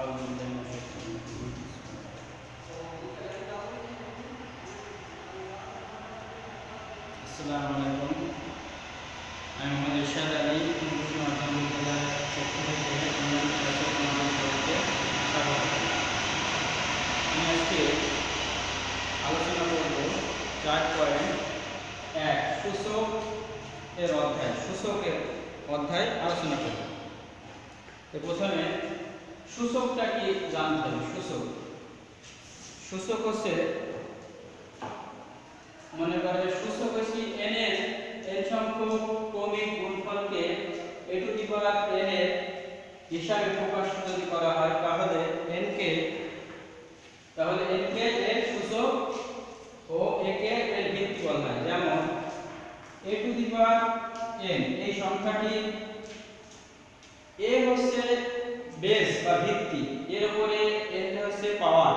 আসসালামু আলাইকুম। আমি মোহাম্মদ ইরশাদ আলী, মাধ্যমিক বিদ্যালয়ের পক্ষ থেকে অনলাইন ক্লাসে তোমাদের সবাইকে স্বাগত। আমি আজকে আলোচনা করব 4.1 সূচকের অধ্যায় আলোচনা করব। তো প্রথমে সূচকটা কি জানতে হবে। সূচক হচ্ছে, মনে করে সূচক হচ্ছে n সংখ্যক ক্রমিক গুণফলকে a to the power n এর হিসাবে প্রকাশ যদি করা হয় তাহলে n কে এর সূচক ও a কে এর ভিত্তি বলা হয়। যেমন a to the power n এই সংখ্যাটি a হচ্ছে বেস বা ভিত্তি, এর উপরে n হচ্ছে পাওয়ার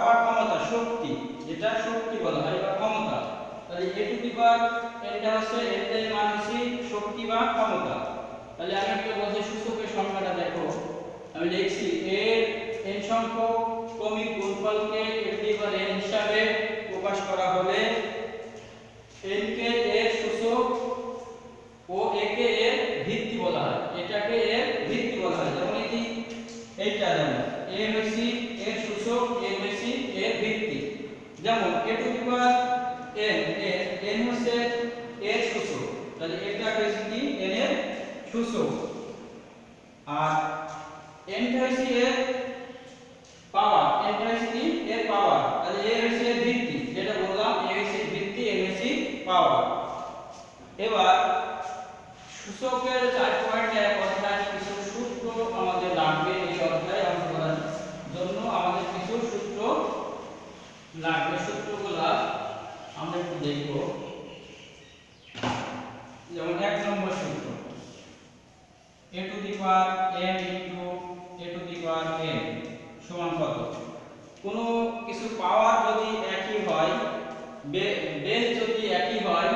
বা ক্ষমতা, শক্তি, যেটা শক্তি বলা হয় বা ক্ষমতা। তাহলে a টু দি পাওয়ার এটা হচ্ছে n এর মান হচ্ছে শক্তি বা ক্ষমতা। তাহলে আমি একটু বলছি সূচকের সংখ্যাটা দেখো, আমি লিখছি এর n সংখ্যক ক্রমিক গুণফলকে a to the power n হিসাবে প্রকাশ করা হলে n কে এর সূচক ও a কে এর ভিত্তি বলা হয়, এটাকে এর ভিত্তি বলা হয়। যেমন এইটা যেমন a হচ্ছে এর সূচক, a হচ্ছে এর ভিত্তি। যেমন a to the power n হচ্ছে এর সূচক, তাহলে এটা হচ্ছে কি n এর সূচক, আর n হচ্ছে এর পাওয়ার, n হচ্ছে কি এর পাওয়ার, তাহলে a হচ্ছে এর ভিত্তি, যেটা বললাম a হচ্ছে ভিত্তি, n হচ্ছে পাওয়ার। এবার সূচকের 4.1 অধ্যায় কিছু সূত্র আমাদের লাগবে। এই অধ্যায় অঙ্ক করার জন্য আমাদের কিছু সূত্র লাগবে। সূত্রগুলো আমরা একটু দেখব। যেমন 1 নম্বর সূত্র, a to the power n into a to the power n সমান কত? কোনো কিছু পাওয়ার যদি একই হয়, বেস যদি একই হয়,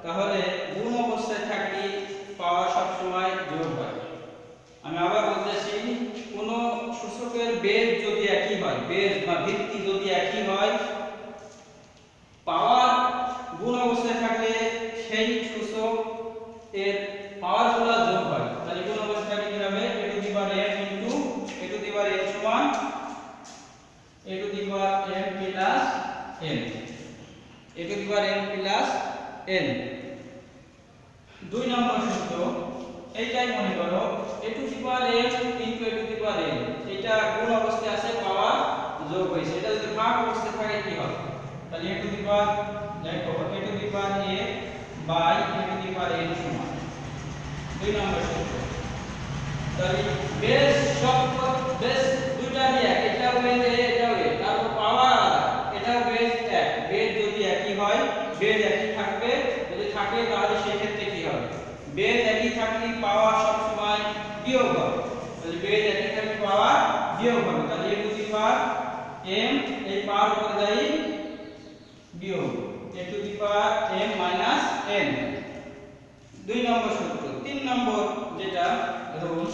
তাহলে গুণ অবস্থায় থাকলে পাওয়ার সব সময় যোগ হয়। আমি আবার বলতেছি, কোন সূচকের বেস যদি একই হয়, বেস বা ভিত্তি যদি একই হয়, পাওয়ার গুণ অবস্থায় থাকলে সেই সূচক এর পাওয়ারগুলো যোগ হয়। তাহলে গুণ অবস্থায় কি হবে? a to the power n into a to the power n সমান a to the power m plus n, a to the power n plus n। 2 নম্বর সূত্র, এইটাই মনে করো a to the power n into a to the power n, এটা গুণ অবস্থায় আছে, পাওয়ার যোগ হয়েছে। এটা যদি ভাগ অবস্থায় থাকে কি হবে? তাহলে a টু দি পাওয়ার, দেখো a to the power a by a to the power n সমান 2 নম্বর সূত্র। তাহলে বেস বেস দুইটারই এক, এটাও বেস a এটাও a, তারপর পাওয়ার আলাদা, এটাও বেস এক। বেস যদি একই হয়, বেস একই থাকবে, যদি থাকে তাহলে সেই ক্ষেত্রে কি হবে? বেস একই থাকলে পাওয়ার সব সময় বিয়োগ হবে। তাহলে বেস একই থাকলে পাওয়ার বিয়োগ হবে। তাহলে a to the power m এই পাওয়ার উপরে যাই বিয়োগ a to the power m minus n। 2 নম্বর সূত্র। 3 নম্বর যেটা ধরুন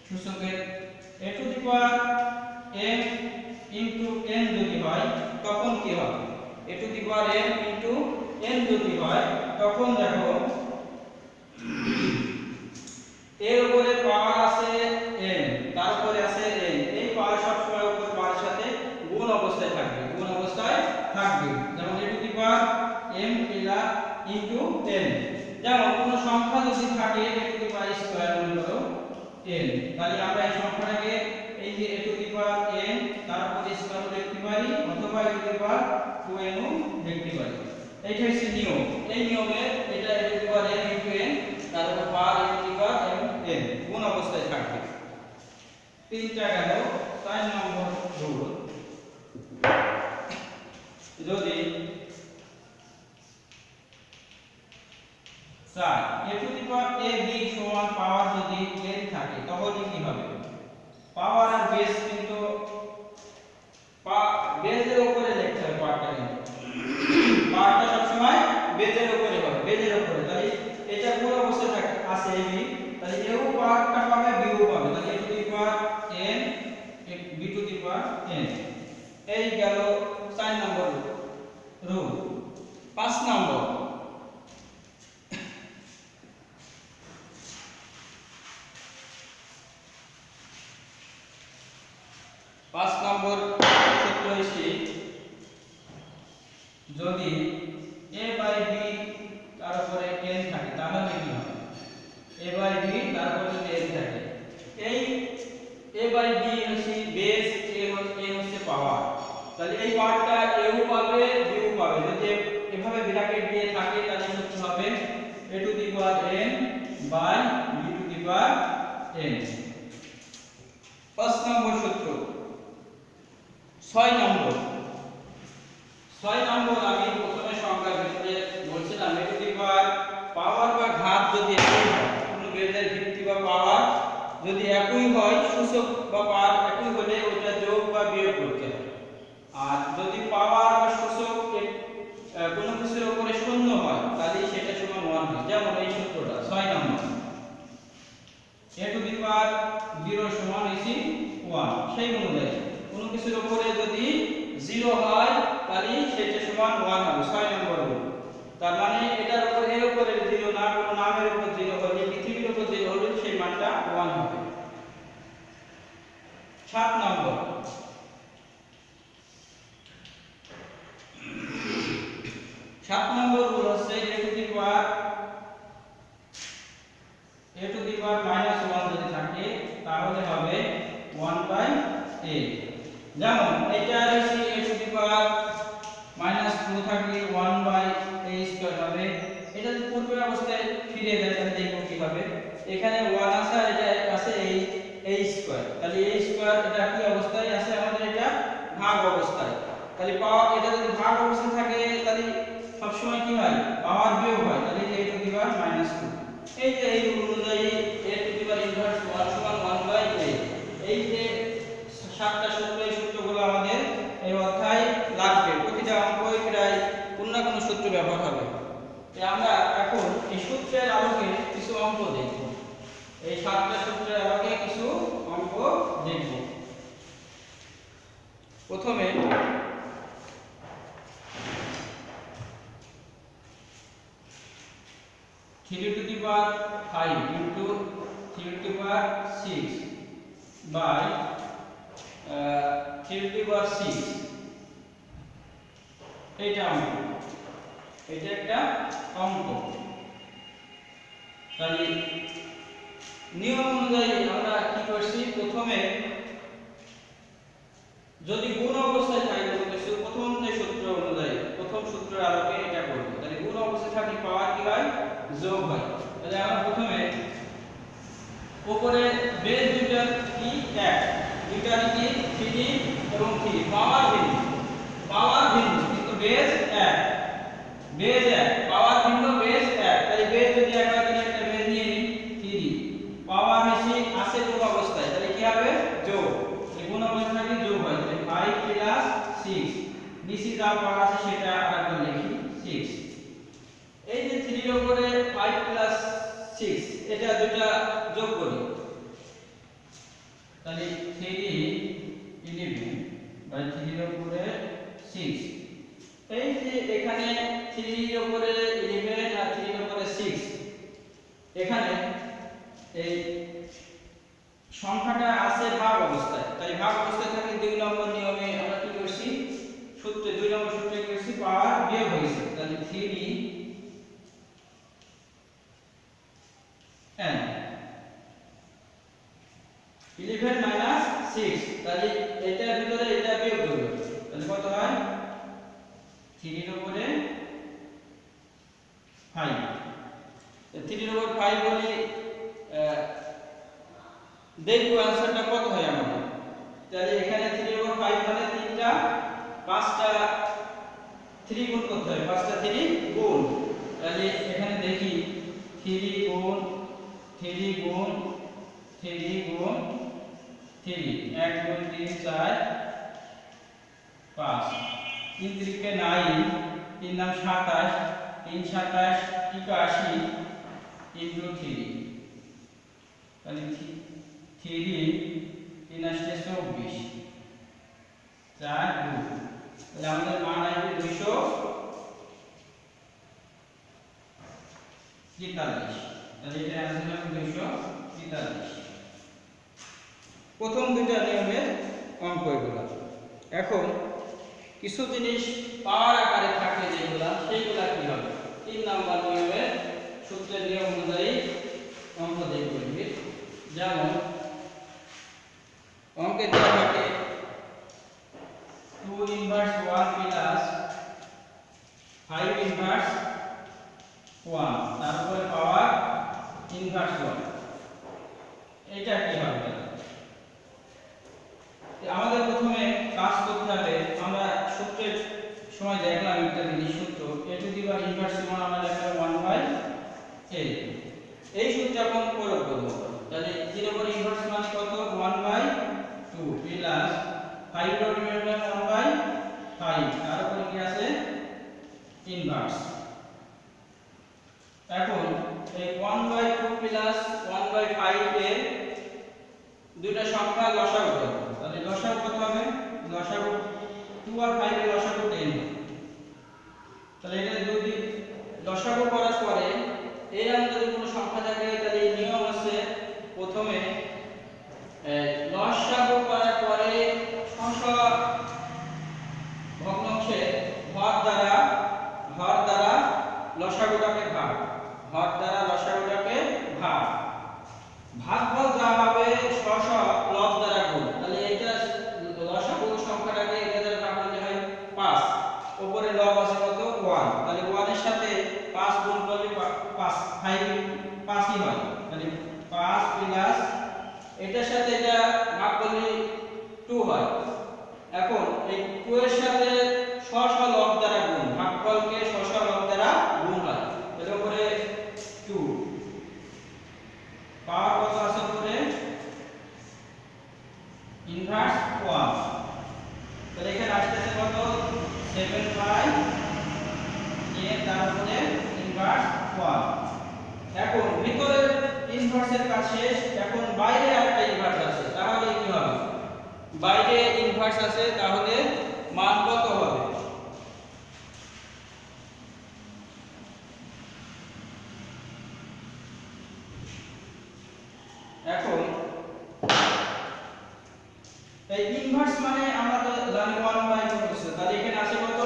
সূচকের a to the power m into n যদি হয় তখন কি হবে? a to the power m into n যদি হয় তখন দেখো এর উপরে পাওয়ার আছে n, তার উপরে আছে n, এই পাওয়ার সব সময় উপরে পাওয়ার সাথে গুণ অবস্থায় থাকবে, গুণ অবস্থায় থাকবে। যেমন a to the power m plus into n। যেমন কোন সংখ্যা যদি থাকে a to the power square মনে করো n, তাহলে আমরা এই সংখ্যাটাকে এই যে a to the power n তার উপরে স্কয়ার লিখতে পারি, অথবা a to the power 2n ও লিখতে পারি। এইটা হচ্ছে নিয়ম। এই নিয়মে এটা a to the power n into n, তার উপর পাওয়ার a to the power n গুণ অবস্থায় থাকবে। 3টা গেল। 4 নম্বর রুল, যদি a to the power a b সমান পাওয়ার যদি n থাকে তাহলে কি হবে? পাওয়ার আর বেস কিন্তু বেজের উপরে লিখতে হবে, পাওয়ারটা কিন্তু পাওয়ারটা সব সময় বেজের উপরে হবে, বেজের উপরে। তাহলে এটা গুণ অবস্থায় আছে ab, তাহলে এও পাওয়ারটা পাবে, বিও পাবে। তাহলে a টু দি পাওয়ার এই গেল 4 নম্বর রুল। 5 নম্বর, সূত্র হচ্ছে যদি a বাই b তার উপরে n থাকে তাহলে কি হবে? a বাই b তার উপরে যদি n থাকে, এই a বাই b হচ্ছে বেস, a হচ্ছে পাওয়ার, তাহলে এই পাওয়ারটা a ও পাবে b ও পাবে। যদি এভাবে ব্র্যাকেট দিয়ে থাকে তাহলে সূত্র হবে a to the power n by b to the power n। 5 নম্বর সূত্র। 6 নম্বর আমি প্রথমে সংখ্যার ভিতরে বলছিলাম a টু দি পাওয়ার বা ঘাত যদি একই হয়, কোনো বেজের ভিত্তি বা পাওয়ার যদি একই হয়, সূচক বা পাওয়ার একই হলে ওটা যোগ বা বিয়োগ করতে হয়। আর যদি পাওয়ার বা সূচক কোনো কিছুর উপরে শূন্য হয় তাহলে সেটা সমান 1 হয়। যেমন এই সূত্রটা 6 নম্বর a টু দি পাওয়ার 0 সমান 1, সেই অনুযায়ী কোনো কিছুর উপরে যদি 0 হয় তাহলে সেটা সমান 1 হবে। 6 নম্বর রুল। তার মানে এটার উপর এর উপরে 0 না, কোনো নামের উপর 0 হলে, পৃথিবীর উপর 0 হলে সেই মানটা 1 হবে। 7 নম্বর, রুল হচ্ছে a টু দি পাওয়ার -1 যদি থাকে তাহলে হবে 1/a। যেমন এটা হচ্ছে a টু দি পাওয়ার -2 থাকলে 1/a স্কয়ার হবে। এটা যদি পূর্বের অবস্থায় ফিরে যায় তাহলে দেখব কি হবে। এখানে 1 আছে আর এটা আছে এই a স্কয়ার, তাহলে a স্কয়ার এটা কি অবস্থায় আছে আমাদের? এটা ভাগ অবস্থায়। তাহলে পাওয়ার, এটা যদি ভাগ অবস্থায় থাকে তাহলে সব সময় কি হয়? পাওয়ার বিয়োগ হয়। তাহলে a টু দি পাওয়ার -2। এই যে এই রুল অনুযায়ী a to the power inverse 1 সমান 1/a। এই যে 7টা সূত্র, এই সূত্রগুলো আমাদের এই অধ্যায়ে লাগবে। প্রতিটা অঙ্কই প্রায় কোন না কোন সূত্র ব্যবহার হবে। আমরা এখন এই সূত্রের আলোকে কিছু অঙ্ক দেখব। এই 7টা সূত্রের আলোকে কিছু অঙ্ক দেখব। প্রথমে 3 to the power 5 into 3 to the power 6 by 3 to the power 6, এটা অঙ্ক, এটা একটা অঙ্ক। তাহলে নিয়ম অনুযায়ী আমরা কি করছি? প্রথমে যদি গুণ অবস্থায় থাকে কোনো কিছু, প্রথম যে সূত্র অনুযায়ী, প্রথম সূত্রের আলোকে এটা করব। তাহলে গুণ অবস্থায় থাকলে পাওয়ার কি হয়? যোগ হয়। তাহলে আমরা প্রথমে উপরে বেস দুইটা কি এক, দুইটা কি 3 এবং 3, পাওয়ার ভিন্ন কিন্তু বেস এক, পাওয়ার ভিন্ন, বেস এক। তাহলে বেস যদি এক হয় তাহলে একটা বেস নিয়ে নিই 3, পাওয়ার বেশি আছে কোন অবস্থায়, তাহলে কি হবে? যোগ। এই কোন অবস্থায় থাকলে যোগ হয়। তাহলে 5 প্লাস 6, নিচে যা পাওয়ার আছে সেটা আরেকবার লিখি 6। এই যে 3 এর উপরে 5 প্লাস 6, এটা দুটো যোগ করি, তাহলে 3 11 বাই 3 এর উপরে 6। এই যে এখানে 3 এর উপরে 11 আর 3 এর উপরে 6, এখানে এই সংখ্যাটা আছে ভাগ অবস্থায়। তাই ভাগ অবস্থায় থাকলে 2 নম্বর নিয়মে আমরা কি করছি? সূত্রে 2 নম্বর সূত্রে কি করছি? পাওয়ার বিয়োগ হয়েছে। তাহলে 3 n 11 মাইনাস 6, তাহলে এটার ভিতরে এটা বিয়োগ করব। তাহলে কত হয়? 3 এর উপরে 5, 3 এর উপর 5 বলি, দেখবো आंसरটা কত হয় আমাদের। তাহলে এখানে 3 এর উপর 5 মানে 3টা 5টা 3 গুণ করতে হবে, 5টা 3 গুণ। তাহলে এখানে দেখি 3 গুণ 3 গুণ 3 গুণ 3, 1 2 3 4 5, 3 3 কে 9, 3 9 27, 3 27 81 ইনটু 3, তাহলে 3 3 আসছে 24, 4 2, তাহলে আমাদের মান আসবে 243। তাহলে এটা आंसर হবে 243। প্রথম দুইটা নিয়মের অঙ্ক এগুলো। এখন কিছু জিনিস পাওয়ার আকারে থাকে যেগুলা, সেইগুলা কি হবে? 3 নাম্বার নিয়মের সূত্রের নিয়ম অনুযায়ী অঙ্ক দেখব। যেমন অঙ্কে দেওয়া থাকে 2 ইনভার্স 1 প্লাস 5 ইনভার্স 1, তারপরে পাওয়ার ইনভার্স 1। এটা কি হবে? আমাদের প্রথমে কাজ করতে হবে। আমরা সূত্রের সময় দেখলাম একটা জিনিস, সূত্র a to the power inverse 1 আমরা লিখলাম 1/a। এই সূত্র এখন প্রয়োগ করব। তাহলে 0 এর ইনভার্স মানে কত? 1/2 প্লাস 5 এর ইনভার্স 1/5, তার উপরে কি আছে? ইনভার্স। এখন এই 1/2 প্লাস 1/5 এর দুইটা সংখ্যা লসাগু করব। তাহলে লসাগু কত হবে? লসাগু 2 আর 5 এর লসাগু 10। তাহলে এটা যদি লসাগু করার পরে এর মধ্যে যদি কোনো সংখ্যা থাকে তাহলে নিয়ম আছে প্রথমে লসাগু করার পরে সংখ্যা ভগ্নাংশে হর দ্বারা লসাগুটাকে ভাগ, হর দ্বারা লসাগুটাকে ভাগ, ভাগফল যা হবে স্ব লব দ্বারা গুণ। তাহলে এটা লসাগু সংখ্যাটাকে এটা দ্বারা ভাগ করলে হয় 5, উপরে লব আছে কত? 1। তাহলে 1 এর সাথে 5 গুণ করলে 5 5ই হয়। তাহলে 5 প্লাস এটার সাথে এটা ভাগ করলে 2 হয়। এখন এই 2 এর সাথে স্ব লব দ্বারা গুণ, ভাগফলকে স্ব লব দ্বারা গুণ হয়। তাহলে উপরে 2 পাওয়ার কত আছে? উপরে ইনভার্স 1। তাহলে এখানে আসছে কত? 7/a, তারপরে ইনভার্স 1। এখন ভিতরের ইনভার্সের কাজ শেষ। এখন বাইরে আরেকটা ইনভার্স আছে, তাহলে কি হবে? বাইরে ইনভার্স আছে, তাহলে মান কত হবে? এখন এই ইনভার্স মানে আমরা তো জানি 1/, তাহলে এখানে আছে কত?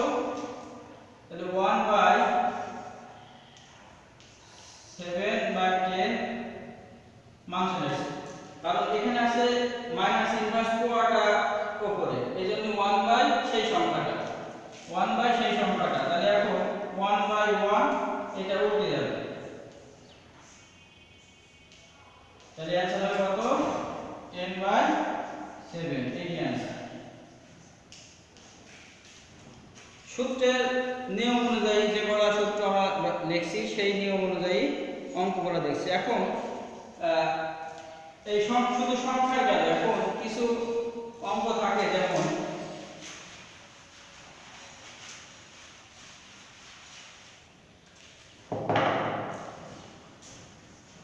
তাহলে 1/7/10 মান চলে আসছে। কারণ এখানে আছে মাইনাস ইনভার্স পুরোটা উপরে, এইজন্য 1/, সেই সংখ্যাটা 1/, সেই সংখ্যাটা। তাহলে এখন 1/1 এটা উল্টে যাবে। তাহলে आंसर হবে কত? 10/7, এই आंसर। সূত্রের নিয়ম অনুযায়ী যে বড় সূত্র আমরা লিখছি সেই নিয়ম অনুযায়ী অঙ্কগুলো দেখছি। এখন এই শুধু সংখ্যার গেল, এখন কিছু অঙ্ক থাকে যেমন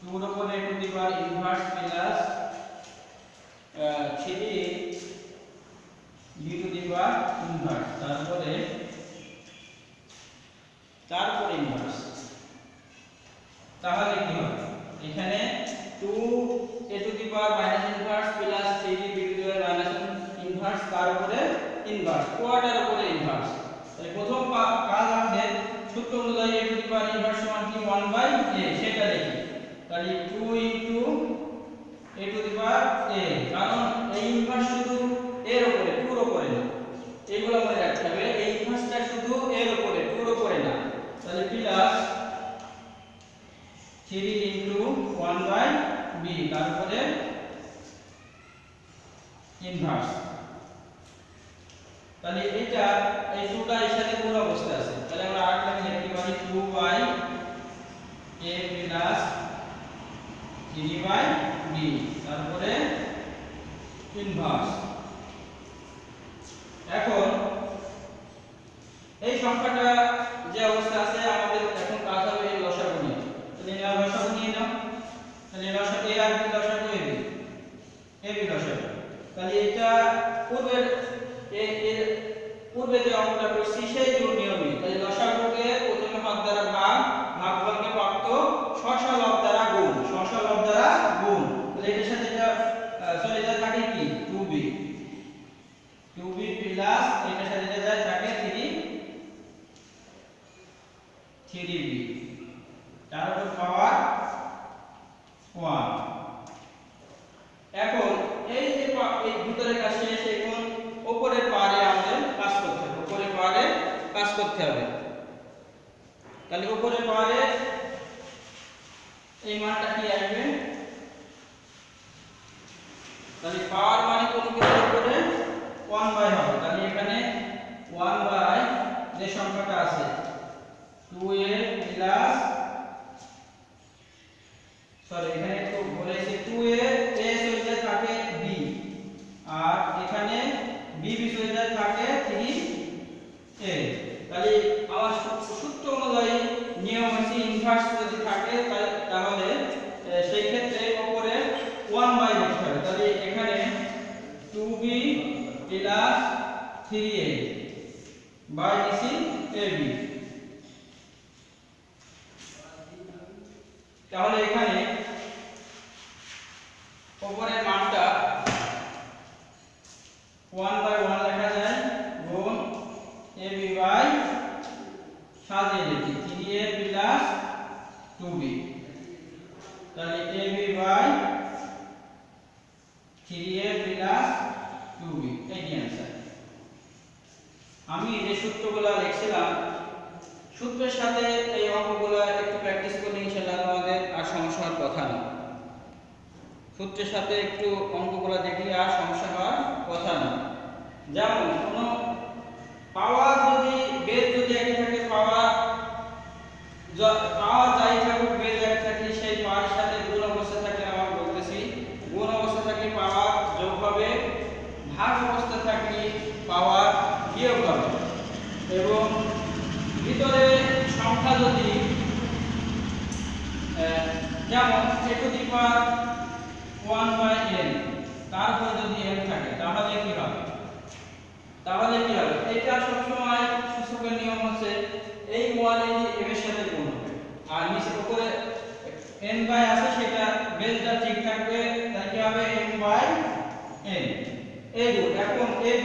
টুর উপরে a to the power inverse plus 3 b to the power inverse, তারপরে ইনভার্স। তাহলে কি হবে? এখানে 2 a to the power minus inverse plus 3 b to the power minus inverse, তার উপরে ইনভার্স, কোয়াটার উপরে ইনভার্স। তাহলে প্রথম কাজ আমাদের সূত্র অনুযায়ী a to the power inverse সমান কি? 1/a, সেটা লিখি। তাহলে 2 into a to the power a, কারণ এই ইনভার্স শুধু এর উপরে, 2 এর উপরে না। এগুলো মনে রাখতে হবে, এই ইনভার্সটা শুধু এর উপরে, 2 এর উপরে না। তাহলে প্লাস 3 ইনটু 1/b, তারপরে ইনভার্স। তাহলে এটা এই 2টা এর সাথে গুণ অবস্থায় আছে। তাহলে আমরা আরেকটা লিখতে পারি 2/a প্লাস 3/b, তারপরে ইনভার্স। এখন এই সংখ্যাটা যে অবস্থা আছে আমাদের এখন কাজ হবে এই লসাগু নিয়ে। তাহলে এই লসাগু নিয়ে নাও। তাহলে লসাগু a আর b লসাগু ab লসাগু। তাহলে এটা পূর্বের এর পূর্বে যে অঙ্কটা করছি সেই নিয়মই। তাহলে লসাগুকে প্রথমে হর দ্বারা ভাগ, ভাগফলকে প্রাপ্ত, স্ব লব দ্বারা গুণ, স্ব লব দ্বারা গুণ। তাহলে এটার সাথে এটা চলে যায় থাকে কি 2b, 2b প্লাস এটার সাথে এটা যায় থাকে 3b, তার উপর পাওয়ার 1। এখন এই যে এই ভিতরের কাজ শেষ, এখন উপরের পারে আমাদের কাজ করতে হবে, উপরের পারে কাজ করতে হবে। তাহলে উপরের পারে এই মানটা কি আসবে? তাহলে পাওয়ার মানে কোন কিছুর উপরে 1 বাই হবে। তাহলে এখানে 1 বাই যে সংখ্যাটা আছে 2a প্লাস, সরি এখানে একটু বলেছে 2a a চলে থাকে b, আর এখানে b চলে থাকে 3a। তাহলে আমার সূত্র অনুযায়ী নিয়ম হচ্ছে ইনভার্স যদি থাকে তাহলে সেই ক্ষেত্রে উপরে 1 বাই লিখতে হবে। তাহলে এখানে 2b প্লাস 3a বাই দিছি ab। তাহলে এখানে উপরের মানটা 1 বাই 1 লেখা যায় গুণ ab বাই সাজিয়ে লিখি 3a প্লাস 2b। তাহলে ab by 3a plus 2b, এই অ্যানসার। আমি যে সূত্রগুলো লিখছিলাম সূত্রের সাথে এই অঙ্কগুলো একটু প্র্যাকটিস করলে ইনশাআল্লাহ তোমাদের আর সমস্যা হওয়ার কথা না। সূত্রের সাথে একটু অঙ্কগুলো দেখলে আর সমস্যা হওয়ার কথা না। যেমন কোনো পাওয়ার যদি বেদ যদি একই থাকে, পাওয়ার যাই থাকুক বেদ এক থাকে, সেই পাওয়ার সাথে গুণ অবস্থা থাকে, আমরা বলতেছি গুণ অবস্থা থাকে পাওয়ার যোগ হবে, ভাগ অবস্থা থাকলে পাওয়ার বিয়োগ হবে। এবং ভিতরে সংখ্যা যদি যেমন a to the power 1 by n, তারপর যদি n থাকে তাহলে কি হবে? এটা সবসময় সূচকের নিয়ম হচ্ছে এই 1 এই m এর সাথে গুণ হবে, আর নিচে উপরে n বাই আছে সেটা বেসটা ঠিক থাকবে, তাই কি হবে m বাই n এই গুণ। এখন ab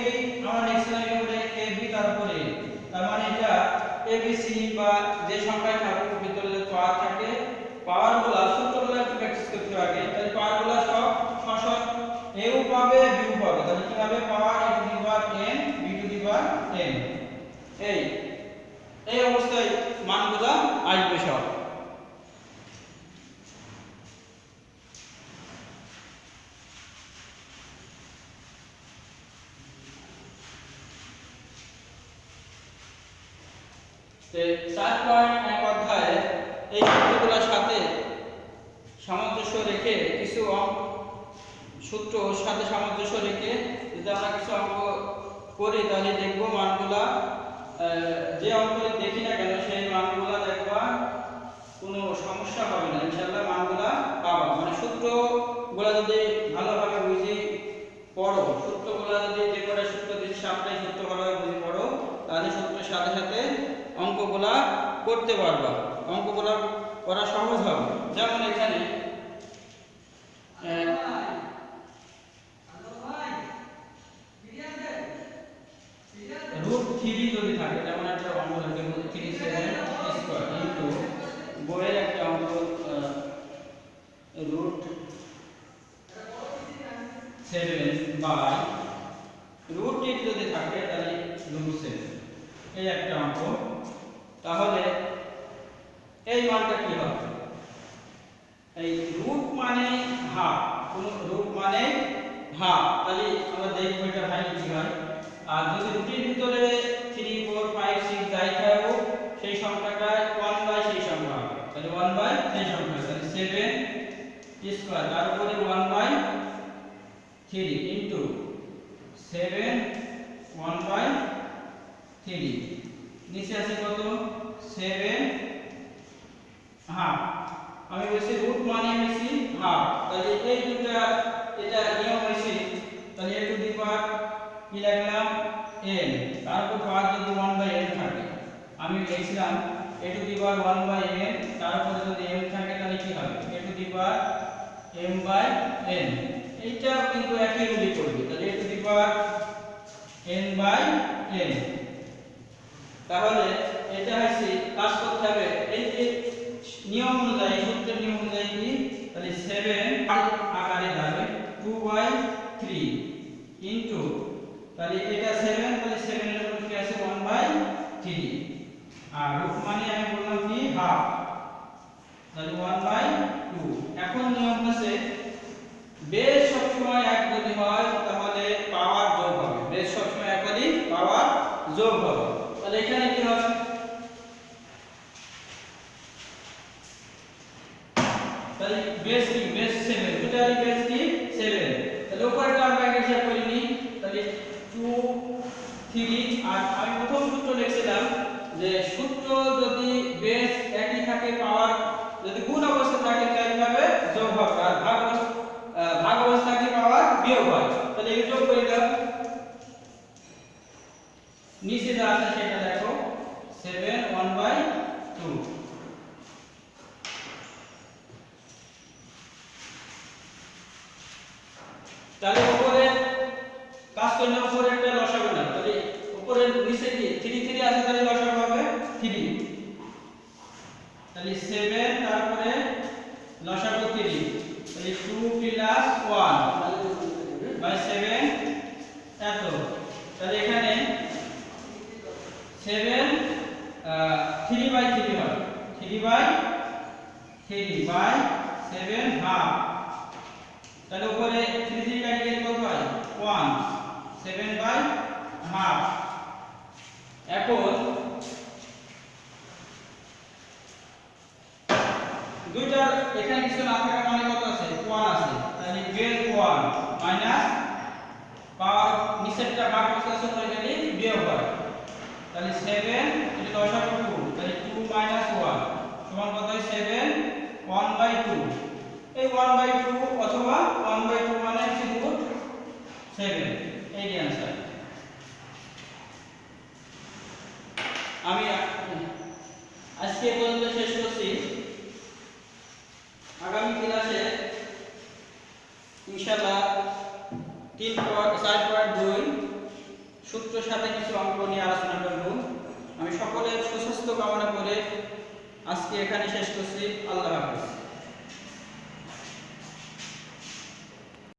আমরা লিখছিলাম এবারে ab তারপরে a, তার মানে এটা abc বা যে সংখ্যায় থাকুক ভিতরে যে পাওয়ার থাকে, পাওয়ারগুলো সূত্রগুলো একটু প্র্যাকটিস করতে হবে। তাহলে পাওয়ারগুলো সব সসৎ এও পাবে বিও পাবে, তাহলে কি হবে পাওয়ার a to the power n b to the power n। এই অবস্থায় মানগুলো আসবে সব। তে 4.1 অধ্যায়ে এই সূত্রগুলোর সাথে সামঞ্জস্য রেখে কিছু সূত্রর সাথে সামঞ্জস্য রেখে যদি আমরা কিছু অঙ্ক করি তাহলে দেখব মানগুলা যে অঙ্কে দেখি না কেন সেই মানগুলা দেখবা কোনো সমস্যা হবে না, ইনশাআল্লাহ মানগুলা পাবা। মানে সূত্রগুলা যদি ভালোভাবে বুঝি পড়ো, সূত্রগুলা যদি যে কটা সূত্র দিচ্ছি আপনার সূত্র ভালোভাবে বুঝি পড়ো, তাহলে সূত্রের সাথে সাথে অঙ্কগুলা করতে পারবা, অঙ্কগুলা করা সহজ হবে। যেমন এখানে √3 যদি থাকে, যেমন একটা অঙ্ক থাকে √3 স্কয়ার ইনটু বইয়ের একটা অঙ্ক √7 বাই √8 যদি থাকে তাহলে √7, এই একটা অঙ্ক। তাহলে এই মানটা কি হবে? এই রুট মানে হাফ, কোন রুট মানে হাফ, তাহলে আমরা দেখব এটা ভাই কি হয়। আর যদি রুটের ভিতরে 3 4 5 6 যাই থাকুক সেই সংখ্যাটা 1 বাই সেই সংখ্যা হবে, তাহলে 1 বাই সেই সংখ্যা, তাহলে 7 স্কয়ার তার উপরে 1 বাই 3 ইনটু 7 1 বাই 3, নিচে আছে কত 7 হাফ। আমি বলছি রুট মানে হইছে হাফ, তাহলে এই দুটো এটা নিয়ম হইছে। তাহলে a টু দি পাওয়ার কি লিখলাম লিখেছিলাম a to the power 1 by n, তারপরে যদি m থাকে তাহলে কি হবে a to the power m by n। এইটা কিন্তু একই রূপে করবে, তাহলে a to the power n by n। তাহলে এটা হচ্ছে কাজ করতে হবে এই যে নিয়ম অনুযায়ী, সূত্রের নিয়ম অনুযায়ী কি, তাহলে 7 আকারে যাবে 2/3 ইনটু, তাহলে এটা 7, তাহলে 7 এর উপর কি আছে 1/3, আর রুট মানে আমি বললাম কি হাফ, তাহলে 1/2। এখন নিয়ম আছে বেস সবসময় এক যদি হয় তাহলে পাওয়ার যোগ হবে, বেস সবসময় এক হলে পাওয়ার যোগ হবে। তাহলে এখানে কি হবে, তাহলে বেস কি, বেস 7, দুটারই বেস কি 7, তাহলে উপরেরটা আমরা আগে হিসাব করে নিই, তাহলে 2 3, আর আমি প্রথম সূত্র লিখছিলাম যে সূত্র যদি বেস একই থাকে, পাওয়ার যদি গুণ অবস্থা থাকে তাহলে হবে যোগ হবে, আর ভাগ অবস্থা থাকলে পাওয়ার বিয়োগ হয়। তাহলে এই যোগ করে দাও, নিচে যা আছে সেটা দেখো 7 1/2। তাহলে উপরে কাজ করলে উপরে একটা লসাগু না, তাহলে উপরে নিচে কি 3 3 আছে, তাহলে লসাগু হবে 3, তাহলে 7 তারপরে লসাগু 3, তাহলে 2 প্লাস 1 বাই 7 এত, তাহলে এখানে 7 3/3 হয়, 3/3 বাই 7 হাফ, তাহলে উপরে 3 3 কাটি গেলে কত হয় 1, 7/2। এখন দুইটা এখানে কিছু না থাকা মানে কত আছে 1 আছে, তাহলে বেস 1 মাইনাস পাওয়ার নিচেরটা ভাগ করতে আছে হয়ে গেলে বিয়োগ হয়, তাহলে 7 এটা লসাগু 2, তাহলে 2 - 1 সমান কত হয় 7 1/2। এই 1/2 অথবা 1/2 মানে হচ্ছে রুট 7, এই যে आंसर। আমি আজকে পর্যন্ত শেষ করছি, আগামী ক্লাসে ইনশাআল্লাহ 4.2 সূত্রের সাথে কিছু অঙ্ক নিয়ে আলোচনা করব। আমি সকলের সুস্বাস্থ্য কামনা করে আজকে এখানে শেষ করছি। আল্লাহ হাফেজ।